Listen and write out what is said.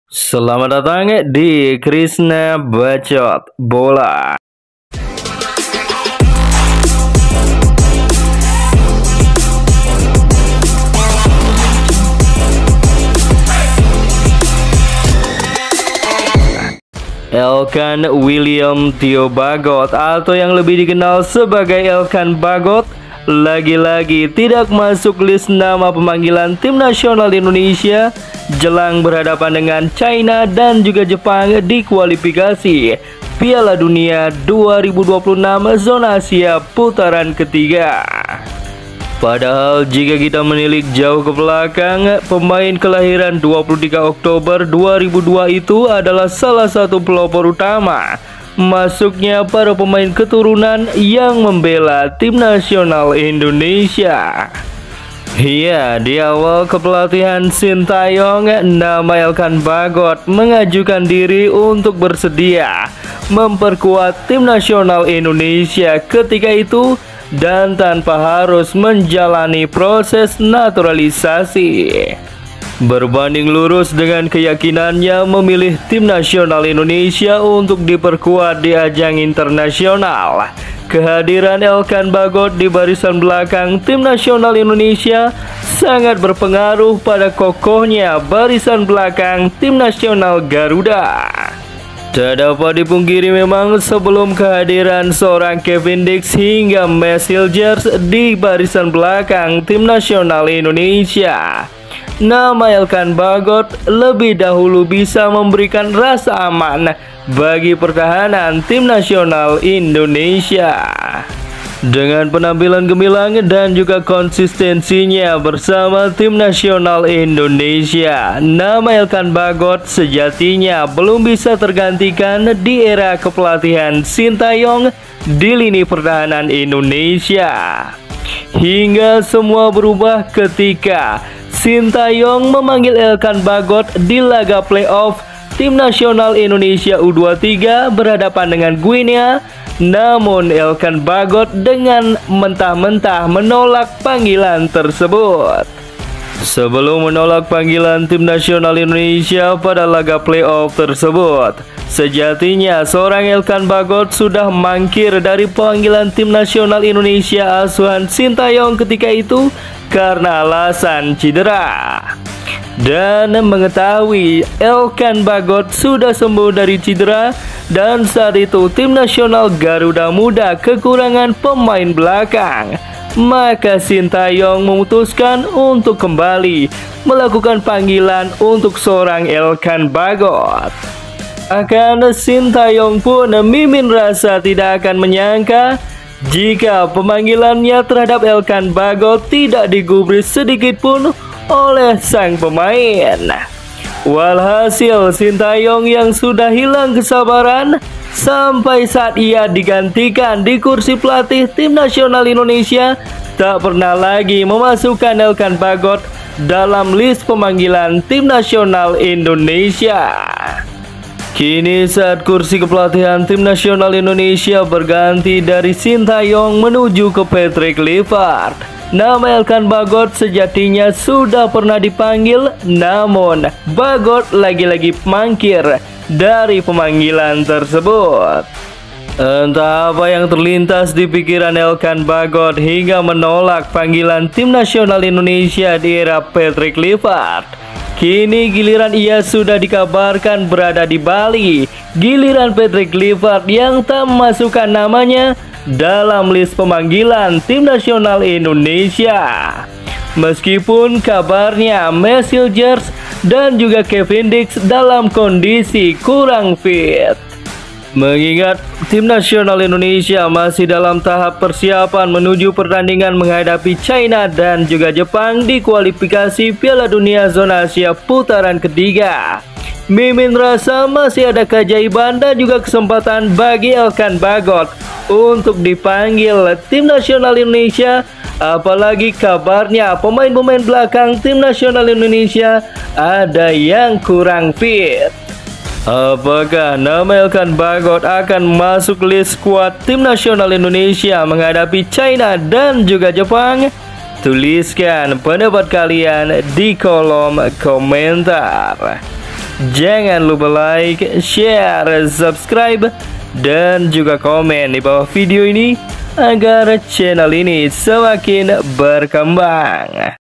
Selamat datang di Krisna Bacot Bola. Elkan William Theo Bagot atau yang lebih dikenal sebagai Elkan Bagot lagi-lagi tidak masuk list nama pemanggilan tim nasional Indonesia jelang berhadapan dengan China dan juga Jepang di kualifikasi Piala Dunia 2026 zona Asia putaran ketiga. Padahal jika kita menilik jauh ke belakang, pemain kelahiran 23 Oktober 2002 itu adalah salah satu pelopor utama masuknya para pemain keturunan yang membela tim nasional Indonesia. Iya, di awal kepelatihan Sintayong, nama Elkan Bagot mengajukan diri untuk bersedia memperkuat tim nasional Indonesia ketika itu dan tanpa harus menjalani proses naturalisasi. Berbanding lurus dengan keyakinannya memilih tim nasional Indonesia untuk diperkuat di ajang internasional, kehadiran Elkan Bagot di barisan belakang tim nasional Indonesia sangat berpengaruh pada kokohnya barisan belakang tim nasional Garuda. Tak dapat dipungkiri memang sebelum kehadiran seorang Kevin Dix hingga Max Hilgers di barisan belakang tim nasional Indonesia, nama Elkan Bagot lebih dahulu bisa memberikan rasa aman bagi pertahanan tim nasional Indonesia. Dengan penampilan gemilang dan juga konsistensinya bersama tim nasional Indonesia, nama Elkan Bagot sejatinya belum bisa tergantikan di era kepelatihan Sintayong di lini pertahanan Indonesia. Hingga semua berubah ketika Sintayong memanggil Elkan Bagot di laga playoff tim nasional Indonesia U23 berhadapan dengan Guinea. Namun Elkan Bagot dengan mentah-mentah menolak panggilan tersebut. Sebelum menolak panggilan tim nasional Indonesia pada laga playoff tersebut, sejatinya seorang Elkan Bagot sudah mangkir dari panggilan tim nasional Indonesia asuhan Sintayong ketika itu karena alasan cedera. Dan mengetahui Elkan Bagot sudah sembuh dari cedera dan saat itu tim nasional Garuda Muda kekurangan pemain belakang, maka Sintayong memutuskan untuk kembali melakukan panggilan untuk seorang Elkan Bagot. Akan Sintayong pun mimin rasa tidak akan menyangka jika pemanggilannya terhadap Elkan Bagot tidak digubris sedikit pun oleh sang pemain. Walhasil Sintayong yang sudah hilang kesabaran sampai saat ia digantikan di kursi pelatih tim nasional Indonesia tak pernah lagi memasukkan Elkan Bagot dalam list pemanggilan tim nasional Indonesia. Kini saat kursi kepelatihan tim nasional Indonesia berganti dari Sintayong menuju ke Patrick Kluivert, nama Elkan Bagot sejatinya sudah pernah dipanggil, namun Bagot lagi-lagi mangkir dari pemanggilan tersebut. Entah apa yang terlintas di pikiran Elkan Bagot hingga menolak panggilan tim nasional Indonesia di era Patrick Kluivert. Kini giliran ia sudah dikabarkan berada di Bali. Giliran Patrick Kluivert yang tak memasukkan namanya dalam list pemanggilan tim nasional Indonesia. Meskipun kabarnya Max Hilgers dan juga Kevin Dix dalam kondisi kurang fit. Mengingat tim nasional Indonesia masih dalam tahap persiapan menuju pertandingan menghadapi China dan juga Jepang di kualifikasi Piala Dunia zona Asia putaran ketiga, mimin rasa masih ada keajaiban dan juga kesempatan bagi Elkan Bagot untuk dipanggil tim nasional Indonesia. Apalagi kabarnya pemain-pemain belakang tim nasional Indonesia ada yang kurang fit. Apakah nama Elkan Bagot akan masuk list skuad tim nasional Indonesia menghadapi China dan juga Jepang? Tuliskan pendapat kalian di kolom komentar. Jangan lupa like, share, subscribe, dan juga komen di bawah video ini agar channel ini semakin berkembang.